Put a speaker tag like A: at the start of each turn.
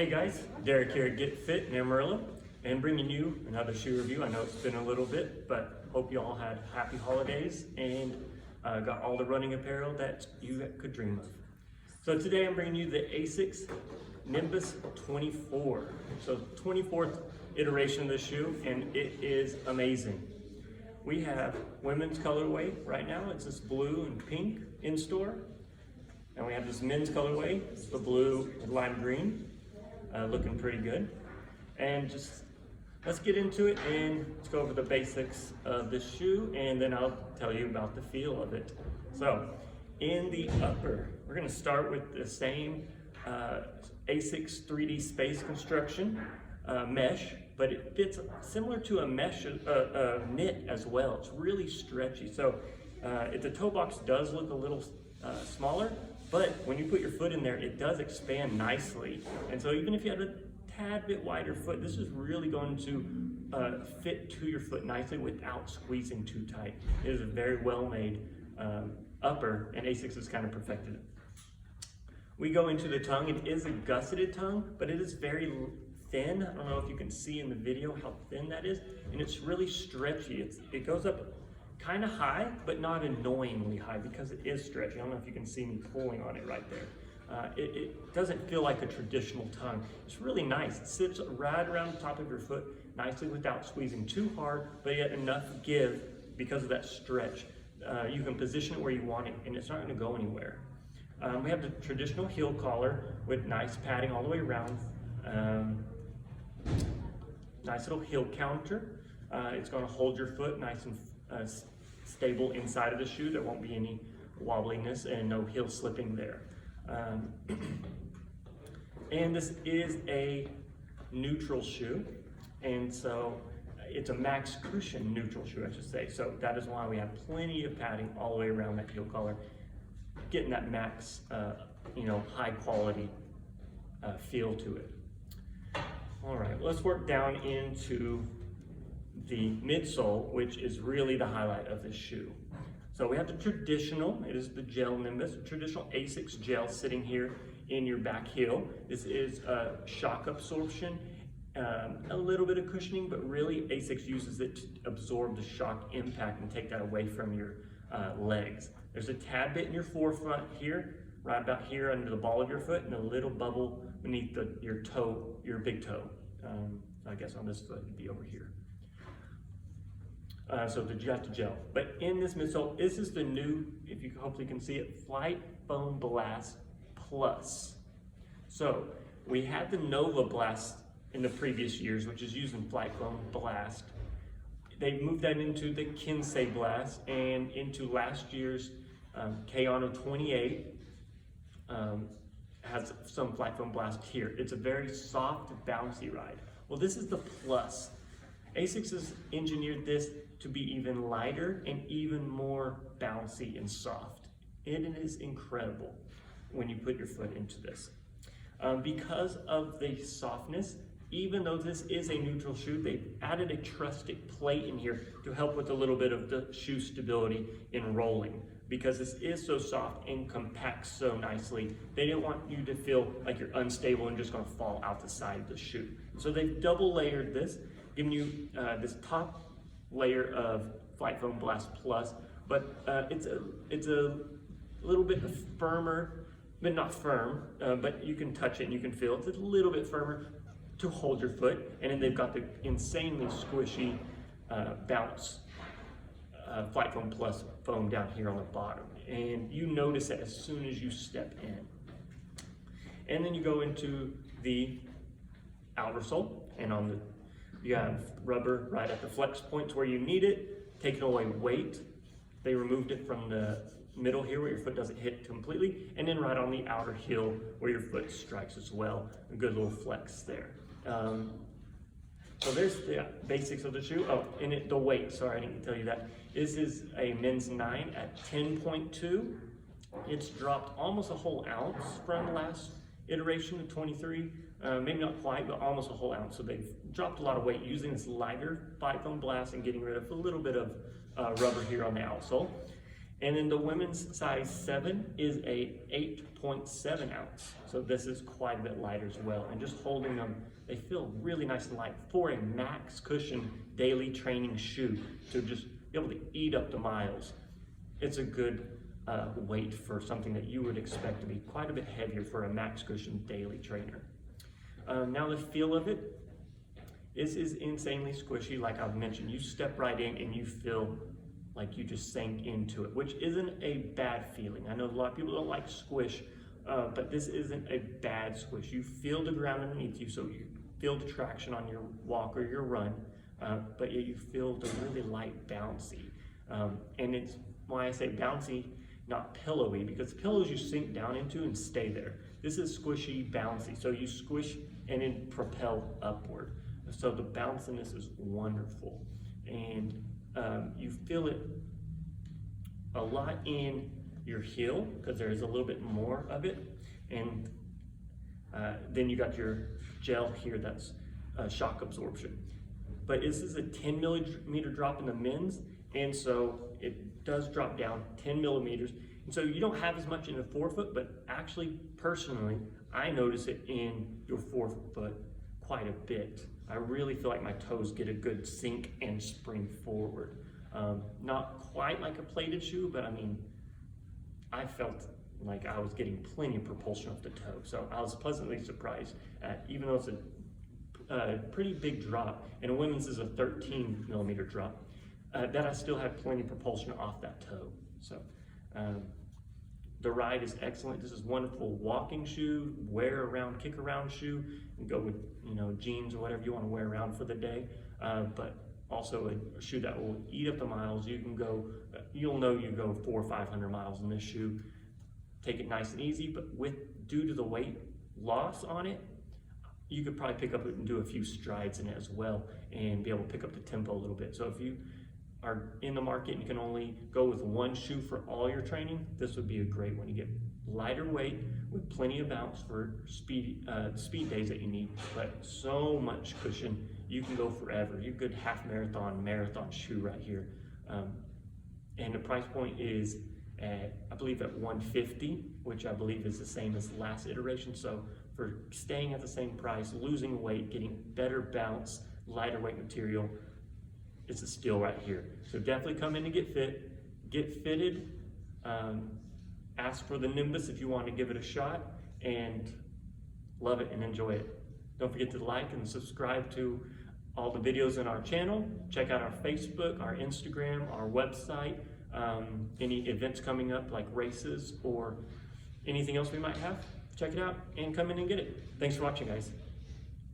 A: Hey guys, Derek here at Get Fit in Amarillo and bringing you another shoe review. I know it's been a little bit, but hope you all had happy holidays and got all the running apparel that you could dream of. So today I'm bringing you the Asics Nimbus 24. So 24th iteration of this shoe, and it is amazing. We have women's colorway right now. It's this blue and pink in store. And we have this men's colorway, the blue and lime green. Looking pretty good. And just let's get into it and let's go over the basics of this shoe, and then I'll tell you about the feel of it. So in the upper, we're going to start with the same Asics 3D space construction mesh, but it fits similar to a mesh knit as well. It's really stretchy. So the toe box does look a little smaller, but when you put your foot in there, it does expand nicely. And so even if you have a tad bit wider foot, this is really going to fit to your foot nicely without squeezing too tight. It is a very well-made upper, and Asics has kind of perfected it. We go into the tongue. It is a gusseted tongue, but it is very thin. I don't know if you can see in the video how thin that is, and it's really stretchy. It goes up kind of high, but not annoyingly high because it is stretchy. I don't know if you can see me pulling on it right there. It doesn't feel like a traditional tongue. It's really nice. It sits right around the top of your foot nicely without squeezing too hard, but yet enough give because of that stretch. You can position it where you want it, and it's not going to go anywhere. We have the traditional heel collar with nice padding all the way around. Nice little heel counter. It's going to hold your foot nice and stable inside of the shoe. There won't be any wobbliness and no heel slipping there. And this is a neutral shoe, and so it's a max cushion neutral shoe, I should say. So that is why we have plenty of padding all the way around that heel collar, getting that max, high quality feel to it. All right, let's work down into the midsole, which is really the highlight of this shoe. So we have the traditional, it is the Gel-Nimbus, traditional Asics gel sitting here in your back heel. This is shock absorption, a little bit of cushioning, but really Asics uses it to absorb the shock impact and take that away from your legs. There's a tad bit in your forefront here, right about here under the ball of your foot, and a little bubble beneath your toe, your big toe. I guess on this foot it'd be over here. So you got the gel. But in this midsole, this is the new, if you hopefully can see it, Flight Foam Blast Plus. So we had the Nova Blast in the previous years, which is using Flight Foam Blast. They moved that into the Kinsei Blast and into last year's Kayano 28 has some Flight Foam Blast here. It's a very soft, bouncy ride. Well, this is the Plus. Asics has engineered this to be even lighter and even more bouncy and soft. It is incredible when you put your foot into this. Because of the softness, even though this is a neutral shoe, they've added a trustic plate in here to help with a little bit of the shoe stability in rolling. Because this is so soft and compacts so nicely, they didn't want you to feel like you're unstable and just gonna fall out the side of the shoe. So they've double layered this, giving you this top layer of Flight Foam Blast Plus, but it's a little bit firmer, but not firm, but you can touch it and you can feel it. It's a little bit firmer to hold your foot, and then they've got the insanely squishy bounce Flight Foam Plus foam down here on the bottom, and you notice it as soon as you step in. And then you go into the outer sole, and you have rubber right at the flex points where you need it, taking away weight. They removed it from the middle here where your foot doesn't hit completely, and then right on the outer heel where your foot strikes as well. A good little flex there. So there's the basics of the shoe. Oh, and the weight, sorry, I didn't tell you that. This is a men's 9 at 10.2. It's dropped almost a whole ounce from last iteration of 23. Maybe not quite, but almost a whole ounce. So they've dropped a lot of weight using this lighter Flight Foam Blast and getting rid of a little bit of rubber here on the outsole. And then the women's size 7 is a 8.7 ounce. So this is quite a bit lighter as well. And just holding them, they feel really nice and light for a max cushion daily training shoe to just be able to eat up the miles. It's a good weight for something that you would expect to be quite a bit heavier for a max cushion daily trainer. Now the feel of it, this is insanely squishy. Like I've mentioned, you step right in and you feel like you just sank into it, which isn't a bad feeling. I know a lot of people don't like squish, but this isn't a bad squish. You feel the ground underneath you, so you feel the traction on your walk or your run, but yet you feel the really light bouncy. And it's why I say bouncy, not pillowy, because pillows you sink down into and stay there. This is squishy, bouncy, so you squish and then propel upward. So the bounciness is wonderful. And you feel it a lot in your heel because there's a little bit more of it, and then you got your gel here that's shock absorption. But this is a 10 millimeter drop in the men's, and so it does drop down 10 millimeters, and so you don't have as much in the forefoot, but actually personally I notice it in your forefoot quite a bit. I really feel like my toes get a good sink and spring forward. Not quite like a plated shoe, but I mean, I felt like I was getting plenty of propulsion off the toe. So I was pleasantly surprised, even though it's a pretty big drop, and a women's is a 13 millimeter drop, that I still had plenty of propulsion off that toe. So the ride is excellent. This is a wonderful walking shoe, wear around, kick around shoe, and go with jeans or whatever you want to wear around for the day. But also a shoe that will eat up the miles. You can go, you'll know you go 400 or 500 miles in this shoe. Take it nice and easy, but due to the weight loss on it, you could probably pick up and do a few strides in it as well and be able to pick up the tempo a little bit. So if you are in the market and you can only go with one shoe for all your training, this would be a great one. You get lighter weight with plenty of bounce for speed days that you need, but so much cushion. You can go forever. You could half marathon shoe right here. And the price point is at, I believe at $150, which I believe is the same as the last iteration. So for staying at the same price, losing weight, getting better bounce, lighter weight material, it's a steal right here. So definitely come in and get fitted. Ask for the Nimbus if you want to give it a shot, and love it and enjoy it. Don't forget to like and subscribe to all the videos in our channel. Check out our Facebook, our Instagram, our website, any events coming up like races or anything else we might have. Check it out and come in and get it. Thanks for watching, guys.